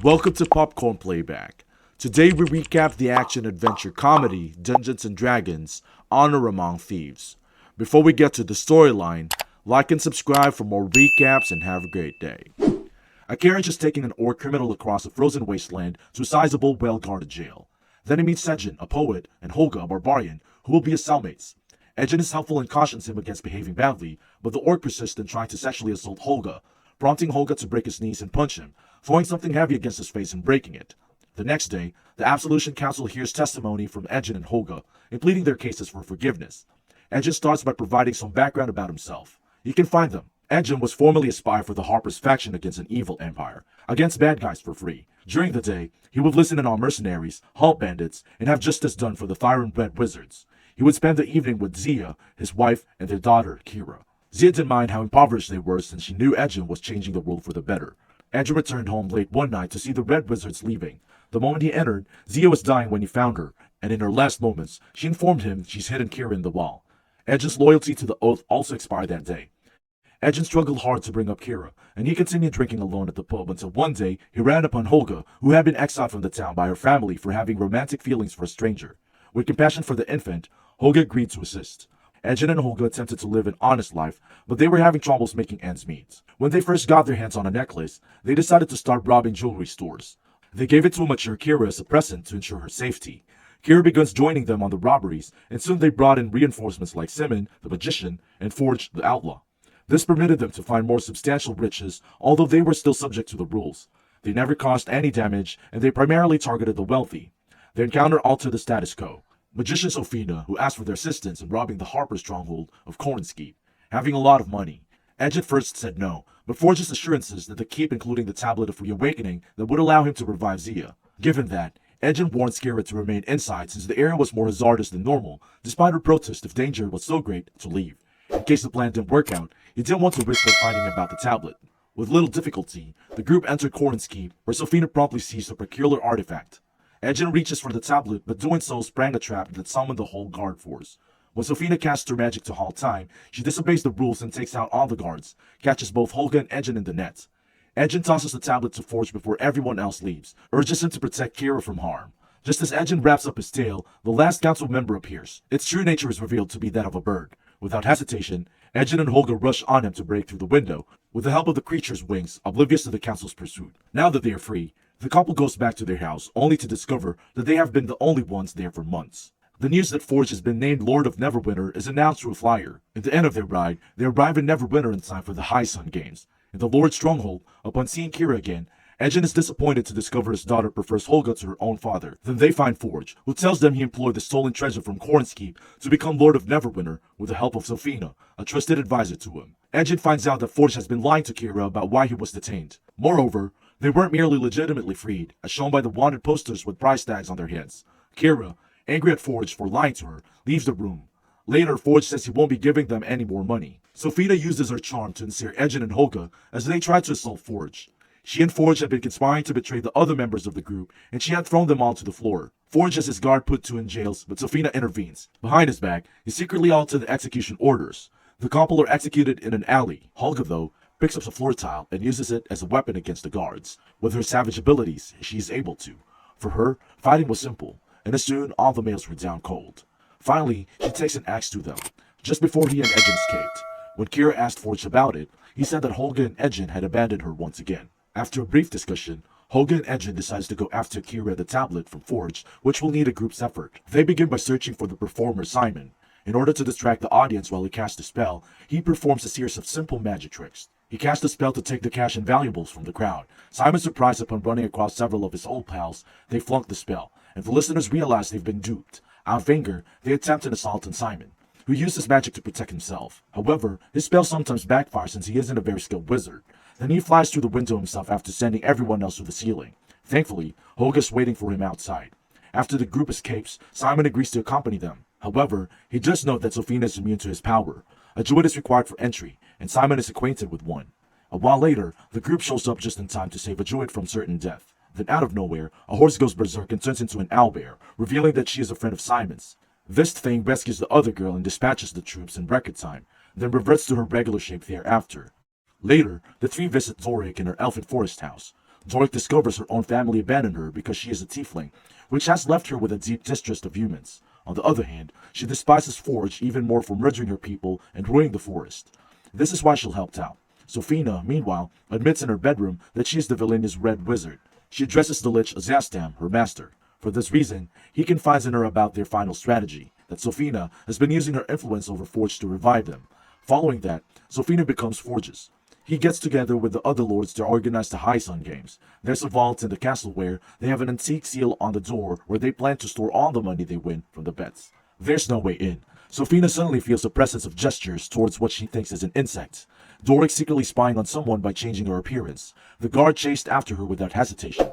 Welcome to Popcorn Playback. Today we recap the action-adventure comedy Dungeons & Dragons: Honor Among Thieves. Before we get to the storyline, like and subscribe for more recaps and have a great day. A carriage is taking an orc criminal across a frozen wasteland to a sizable, well-guarded jail. Then he meets Edgen, a poet, and Holga, a barbarian, who will be his cellmates. Edgen is helpful and cautions him against behaving badly, but the orc persists in trying to sexually assault Holga, prompting Holga to break his knees and punch him, throwing something heavy against his face and breaking it. The next day, the Absolution Council hears testimony from Edgen and Holga, in pleading their cases for forgiveness. Edgen starts by providing some background about himself. You can find them. Edgen was formerly a spy for the Harper's faction against an evil empire, against bad guys for free. During the day, he would listen in on mercenaries, halt bandits, and have justice done for the Fire and Red Wizards. He would spend the evening with Zia, his wife, and their daughter, Kira. Zia didn't mind how impoverished they were since she knew Edgen was changing the world for the better. Edgen returned home late one night to see the Red Wizards leaving. The moment he entered, Zia was dying when he found her, and in her last moments, she informed him she's hidden Kira in the wall. Edgen's loyalty to the oath also expired that day. Edgen struggled hard to bring up Kira, and he continued drinking alone at the pub until one day he ran upon Holga, who had been exiled from the town by her family for having romantic feelings for a stranger. With compassion for the infant, Holga agreed to assist. Edgen and Holga attempted to live an honest life, but they were having troubles making ends meet. When they first got their hands on a necklace, they decided to start robbing jewelry stores. They gave it to a mature Kira as a present to ensure her safety. Kira begins joining them on the robberies, and soon they brought in reinforcements like Simon, the magician, and Forge, the outlaw. This permitted them to find more substantial riches, although they were still subject to the rules. They never caused any damage, and they primarily targeted the wealthy. Their encounter altered the status quo. Magician Sophina, who asked for their assistance in robbing the Harper stronghold of Kornskeep, having a lot of money. Edge at first said no, but Forge's assurances that the keep including the Tablet of Reawakening that would allow him to revive Zia. Given that, Edgen warned Skira to remain inside since the area was more hazardous than normal, despite her protest if danger was so great to leave. In case the plan didn't work out, he didn't want to risk her fighting about the tablet. With little difficulty, the group entered Kornskeep, where Sophina promptly seized a peculiar artifact. Edgen reaches for the tablet, but doing so sprang a trap that summoned the whole guard force. When Sophina casts her magic to halt time, she disobeys the rules and takes out all the guards, catches both Holga and Edgen in the net. Edgen tosses the tablet to Forge before everyone else leaves, urges him to protect Kira from harm. Just as Edgen wraps up his tale, the last council member appears. Its true nature is revealed to be that of a bird. Without hesitation, Edgen and Holga rush on him to break through the window, with the help of the creature's wings, oblivious to the council's pursuit. Now that they are free, the couple goes back to their house, only to discover that they have been the only ones there for months. The news that Forge has been named Lord of Neverwinter is announced through a flyer. At the end of their ride, they arrive in Neverwinter in time for the High Sun Games. In the Lord's stronghold, upon seeing Kira again, Edgen is disappointed to discover his daughter prefers Holga to her own father. Then they find Forge, who tells them he employed the stolen treasure from Kornskeep to become Lord of Neverwinter with the help of Sophina, a trusted advisor to him. Edgen finds out that Forge has been lying to Kira about why he was detained. Moreover, they weren't merely legitimately freed, as shown by the wanted posters with price tags on their heads. Kira, angry at Forge for lying to her, leaves the room. Later, Forge says he won't be giving them any more money. Sophina uses her charm to ensnare Edgen and Holga as they try to assault Forge. She and Forge had been conspiring to betray the other members of the group, and she had thrown them all to the floor. Forge has his guard put in jails, but Sophina intervenes. Behind his back, he secretly altered the execution orders. The couple are executed in an alley. Holga, though, picks up a floor tile and uses it as a weapon against the guards. With her savage abilities, she is able to. For her, fighting was simple, and soon all the males were down cold. Finally, she takes an axe to them, just before he and Edgen escaped. When Kira asked Forge about it, he said that Holga and Edgen had abandoned her once again. After a brief discussion, Holga and Edgen decides to go after Kira the tablet from Forge, which will need a group's effort. They begin by searching for the performer Simon. In order to distract the audience while he casts a spell, he performs a series of simple magic tricks. He casts a spell to take the cash and valuables from the crowd. Simon, surprised upon running across several of his old pals, they flunk the spell, and the listeners realize they've been duped. Out of anger, they attempt an assault on Simon, who uses magic to protect himself. However, his spell sometimes backfires since he isn't a very skilled wizard. Then he flies through the window himself after sending everyone else to the ceiling. Thankfully, Holga's waiting for him outside. After the group escapes, Simon agrees to accompany them. However, he does note that Sophina is immune to his power. A druid is required for entry, and Simon is acquainted with one. A while later, the group shows up just in time to save a druid from certain death. Then out of nowhere, a horse goes berserk and turns into an owlbear, revealing that she is a friend of Simon's. This thing rescues the other girl and dispatches the troops in record time, then reverts to her regular shape thereafter. Later, the three visit Zorik in her elfin forest house. Doric discovers her own family abandoned her because she is a tiefling, which has left her with a deep distrust of humans. On the other hand, she despises Forge even more for murdering her people and ruining the forest. This is why she'll help out. Sophina, meanwhile, admits in her bedroom that she is the villainous Red Wizard. She addresses the Lich Zastam, her master. For this reason, he confides in her about their final strategy, that Sophina has been using her influence over Forge to revive them. Following that, Sophina becomes Forge's. He gets together with the other lords to organize the High Sun Games. There's a vault in the castle where they have an antique seal on the door where they plan to store all the money they win from the bets. There's no way in. Sophina suddenly feels the presence of gestures towards what she thinks is an insect. Doric secretly spying on someone by changing her appearance. The guard chased after her without hesitation.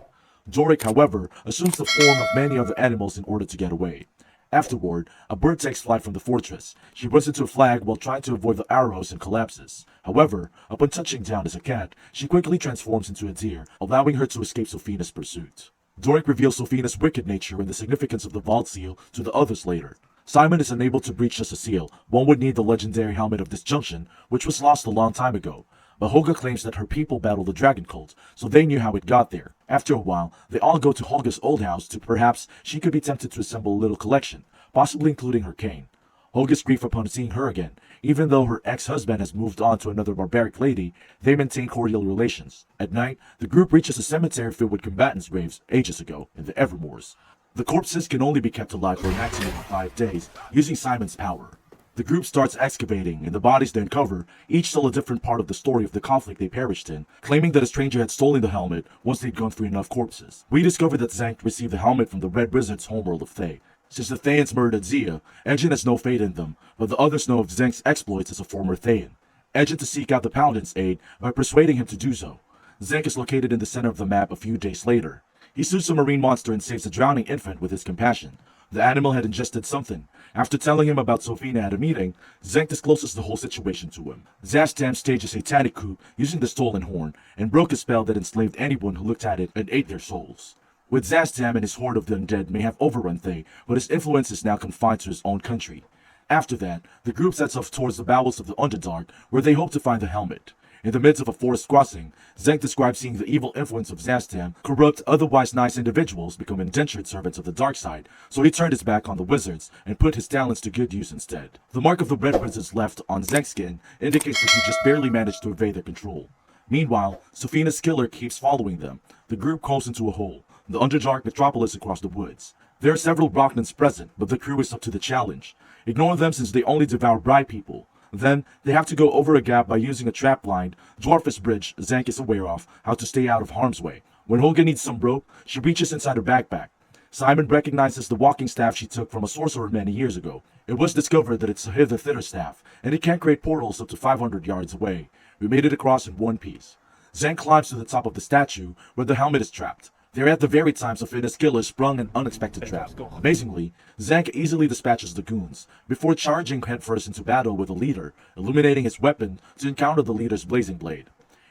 Doric, however, assumes the form of many other animals in order to get away. Afterward, a bird takes flight from the fortress. She runs into a flag while trying to avoid the arrows and collapses. However, upon touching down as a cat, she quickly transforms into a deer, allowing her to escape Sophina's pursuit. Doric reveals Sophina's wicked nature and the significance of the vault seal to the others later. Simon is unable to breach just a seal. One would need the legendary helmet of disjunction, which was lost a long time ago. But Holga claims that her people battled the dragon cult, so they knew how it got there. After a while, they all go to Holga's old house to perhaps she could be tempted to assemble a little collection, possibly including her cane. Holga's grief upon seeing her again. Even though her ex-husband has moved on to another barbaric lady, they maintain cordial relations. At night, the group reaches a cemetery filled with combatants' graves ages ago in the Evermoors. The corpses can only be kept alive for a maximum of 5 days, using Simon's power. The group starts excavating, and the bodies they uncover each tell a different part of the story of the conflict they perished in, claiming that a stranger had stolen the helmet once they'd gone through enough corpses. We discover that Zank received the helmet from the Red Wizard's homeworld of Thay. Since the Thayans murdered Zia, Edgen has no fate in them, but the others know of Zank's exploits as a former Thayan. Edgen to seek out the Paladin's aid by persuading him to do so. Zank is located in the center of the map a few days later. He suits a marine monster and saves a drowning infant with his compassion. The animal had ingested something. After telling him about Sophina at a meeting, Zank discloses the whole situation to him. Zastam staged a satanic coup using the stolen horn, and broke a spell that enslaved anyone who looked at it and ate their souls. With Zastam and his horde of the undead may have overrun Thay, but his influence is now confined to his own country. After that, the group sets off towards the bowels of the Underdark, where they hope to find the helmet. In the midst of a forest crossing, Zank describes seeing the evil influence of Zastam corrupt otherwise nice individuals become indentured servants of the dark side, so he turned his back on the wizards and put his talents to good use instead. The mark of the Red Wizards left on Zank's skin indicates that he just barely managed to evade their control. Meanwhile, Sophina's killer keeps following them. The group calls into a hole, the Underdark metropolis across the woods. There are several Brochnans present, but the crew is up to the challenge. Ignore them since they only devour bright people. Then, they have to go over a gap by using a trap-blind, dwarfish bridge Zank is aware of how to stay out of harm's way. When Holga needs some rope, she reaches inside her backpack. Simon recognizes the walking staff she took from a sorcerer many years ago. It was discovered that it's a hither-thither staff, and it can create portals up to 500 yards away. We made it across in one piece. Zank climbs to the top of the statue, where the helmet is trapped. They're at the very time Sophina's killer sprung an unexpected trap. Amazingly, Zank easily dispatches the goons, before charging headfirst into battle with the leader, illuminating his weapon to encounter the leader's blazing blade.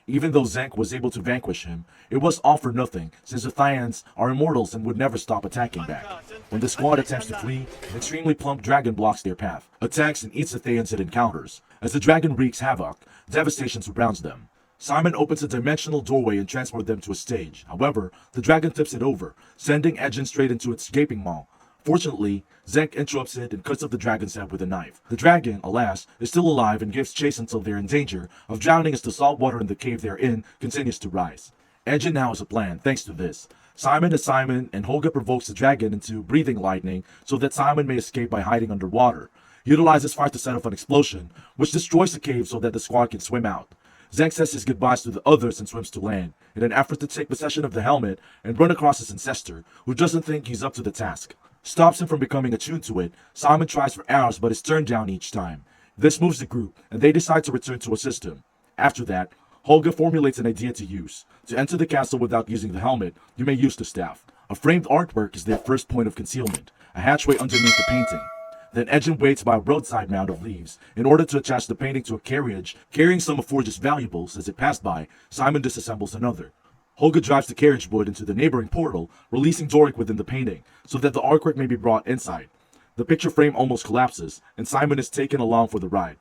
Even though Zank was able to vanquish him, it was all for nothing, since the Thyans are immortals and would never stop attacking back. When the squad attempts to flee, an extremely plump dragon blocks their path, attacks and eats the Thyans it encounters. As the dragon wreaks havoc, devastation surrounds them. Simon opens a dimensional doorway and transports them to a stage. However, the dragon tips it over, sending Edgen straight into its gaping maw. Fortunately, Zank interrupts it and cuts off the dragon's head with a knife. The dragon, alas, is still alive and gives chase until they're in danger of drowning as the salt water in the cave they're in continues to rise. Edgen now has a plan, thanks to this. Simon is Simon, and Holga provokes the dragon into breathing lightning so that Simon may escape by hiding underwater. He utilizes fire to set off an explosion, which destroys the cave so that the squad can swim out. Zank says his goodbyes to the others and swims to land, in an effort to take possession of the helmet and run across his ancestor, who doesn't think he's up to the task. Stops him from becoming attuned to it. Simon tries for arrows but is turned down each time. This moves the group, and they decide to return to assist him. After that, Holga formulates an idea to use. To enter the castle without using the helmet, you may use the staff. A framed artwork is their first point of concealment, a hatchway underneath the painting. Then Edgen waits by a roadside mound of leaves in order to attach the painting to a carriage carrying some of Forge's valuables. As it passed by, Simon disassembles another. Holga drives the carriage wood into the neighboring portal, releasing Doric within the painting, so that the artwork may be brought inside. The picture frame almost collapses, and Simon is taken along for the ride.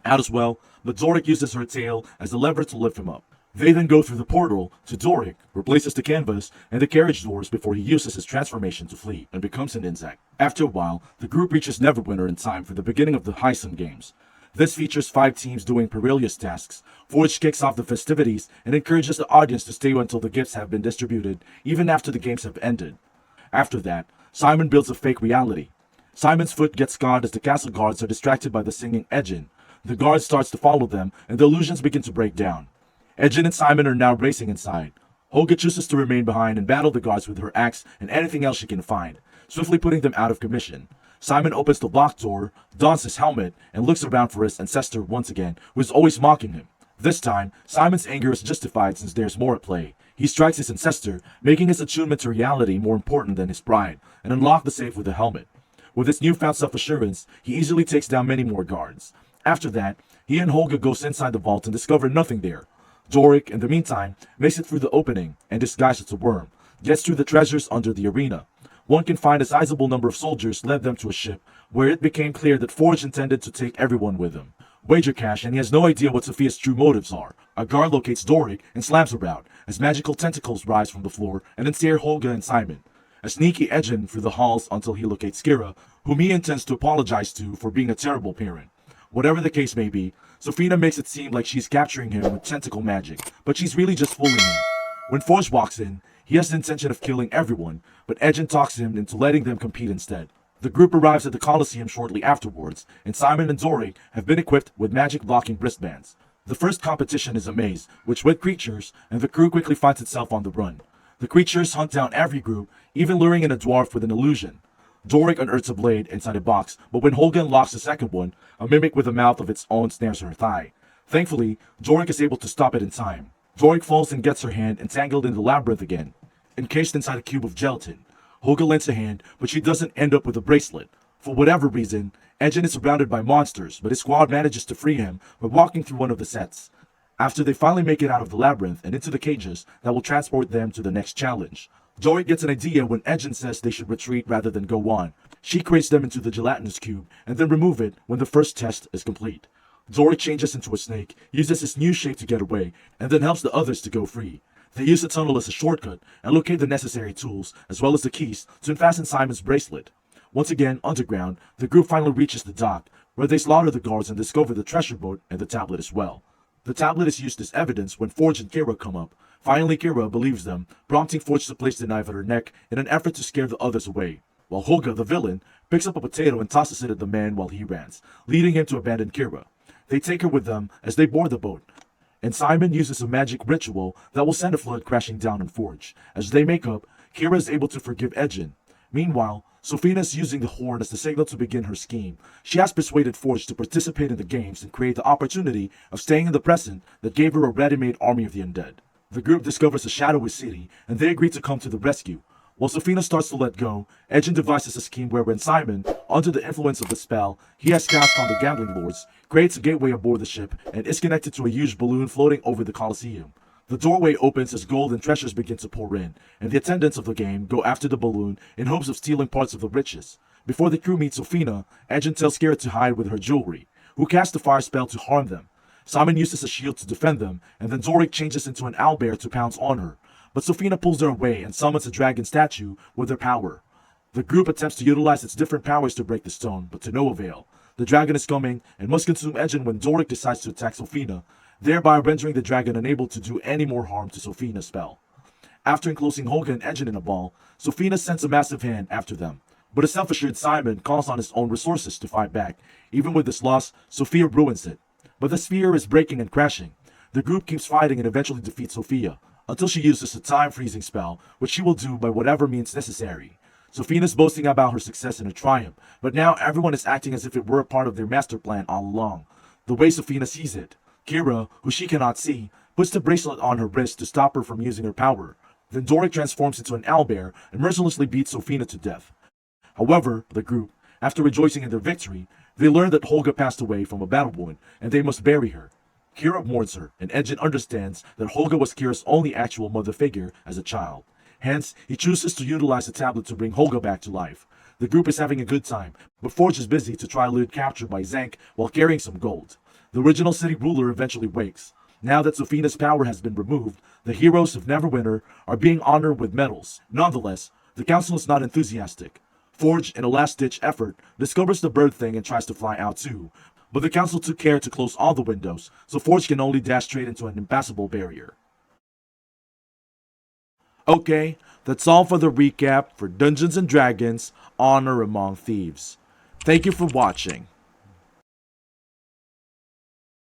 Out as well, but Doric uses her tail as a lever to lift him up. They then go through the portal to Doric, replaces the canvas and the carriage doors before he uses his transformation to flee and becomes an insect. After a while, the group reaches Neverwinter in time for the beginning of the Heisen games. This features 5 teams doing perilous tasks. Forge kicks off the festivities and encourages the audience to stay until the gifts have been distributed, even after the games have ended. After that, Simon builds a fake reality. Simon's foot gets caught as the castle guards are distracted by the singing Edgin. The guard starts to follow them, and the illusions begin to break down. Edgin and Simon are now racing inside. Holga chooses to remain behind and battle the guards with her axe and anything else she can find, swiftly putting them out of commission. Simon opens the locked door, dons his helmet, and looks around for his ancestor once again, who is always mocking him. This time, Simon's anger is justified since there's more at play. He strikes his ancestor, making his attunement to reality more important than his pride, and unlocks the safe with the helmet. With his newfound self-assurance, he easily takes down many more guards. After that, he and Holga goes inside the vault and discover nothing there. Doric, in the meantime, makes it through the opening and disguised as a worm, gets through the treasures under the arena. One can find a sizable number of soldiers led them to a ship, where it became clear that Forge intended to take everyone with him. Wager cash, and he has no idea what Sophia's true motives are. A guard locates Doric and slams around, as magical tentacles rise from the floor and ensnare Holga and Simon. A sneaky Edgin through the halls until he locates Kira, whom he intends to apologize to for being a terrible parent. Whatever the case may be, Sophina makes it seem like she's capturing him with tentacle magic, but she's really just fooling him. When Forge walks in, he has the intention of killing everyone, but Edgin talks him into letting them compete instead. The group arrives at the Colosseum shortly afterwards, and Simon and Doric have been equipped with magic-blocking wristbands. The first competition is a maze, which with creatures, and the crew quickly finds itself on the run. The creatures hunt down every group, even luring in a dwarf with an illusion. Doric unearths a blade inside a box, but when Holga unlocks the second one, a mimic with a mouth of its own snares her thigh. Thankfully, Doric is able to stop it in time. Doric falls and gets her hand entangled in the labyrinth again, encased inside a cube of gelatin. Holga lends a hand, but she doesn't end up with a bracelet. For whatever reason, Edgin is surrounded by monsters, but his squad manages to free him by walking through one of the sets. After they finally make it out of the labyrinth and into the cages that will transport them to the next challenge, Doric gets an idea when Edgin says they should retreat rather than go on. She creates them into the gelatinous cube and then remove it when the first test is complete. Doric changes into a snake, uses his new shape to get away, and then helps the others to go free. They use the tunnel as a shortcut and locate the necessary tools, as well as the keys, to unfasten Simon's bracelet. Once again, underground, the group finally reaches the dock, where they slaughter the guards and discover the treasure boat and the tablet as well. The tablet is used as evidence when Forge and Kira come up. Finally, Kira believes them, prompting Forge to place the knife at her neck in an effort to scare the others away, while Holga, the villain, picks up a potato and tosses it at the man while he rants, leading him to abandon Kira. They take her with them as they board the boat, and Simon uses a magic ritual that will send a flood crashing down on Forge. As they make up, Kira is able to forgive Edgin. Meanwhile, Sophina is using the horn as the signal to begin her scheme. She has persuaded Forge to participate in the games and create the opportunity of staying in the present that gave her a ready-made army of the undead. The group discovers a shadowy city, and they agree to come to the rescue. While Sophina starts to let go, Edgin devises a scheme wherein Simon, under the influence of the spell he has cast on the gambling lords, creates a gateway aboard the ship and is connected to a huge balloon floating over the Colosseum. The doorway opens as gold and treasures begin to pour in, and the attendants of the game go after the balloon in hopes of stealing parts of the riches. Before the crew meets Sophina, Edgin tells Kira to hide with her jewelry, who casts a fire spell to harm them. Simon uses a shield to defend them, and then Doric changes into an owlbear to pounce on her. But Sophina pulls her away and summons a dragon statue with her power. The group attempts to utilize its different powers to break the stone, but to no avail. The dragon is coming and must consume Edgin when Doric decides to attack Sophina, thereby rendering the dragon unable to do any more harm to Sophina's spell. After enclosing Holga and Edgin in a ball, Sophina sends a massive hand after them. But a self-assured Simon calls on his own resources to fight back. Even with this loss, Sophia ruins it. But the sphere is breaking and crashing. The group keeps fighting and eventually defeats Sophia, until she uses a time-freezing spell, which she will do by whatever means necessary. Sophina's boasting about her success and her triumph, but now everyone is acting as if it were a part of their master plan all along. The way Sophina sees it, Kira, who she cannot see, puts the bracelet on her wrist to stop her from using her power. Then Doric transforms into an owlbear and mercilessly beats Sophina to death. However, the group, after rejoicing in their victory, they learn that Holga passed away from a battle wound and they must bury her. Kira mourns her, and Edgin understands that Holga was Kira's only actual mother figure as a child. Hence, he chooses to utilize the tablet to bring Holga back to life. The group is having a good time, but Forge is busy to try to elude capture by Zank while carrying some gold. The original city ruler eventually wakes. Now that Sofina's power has been removed, the heroes of Neverwinter are being honored with medals. Nonetheless, the council is not enthusiastic. Forge, in a last-ditch effort, discovers the bird thing and tries to fly out too. But the council took care to close all the windows, so Forge can only dash straight into an impassable barrier. Okay, that's all for the recap for Dungeons & Dragons Honor Among Thieves. Thank you for watching.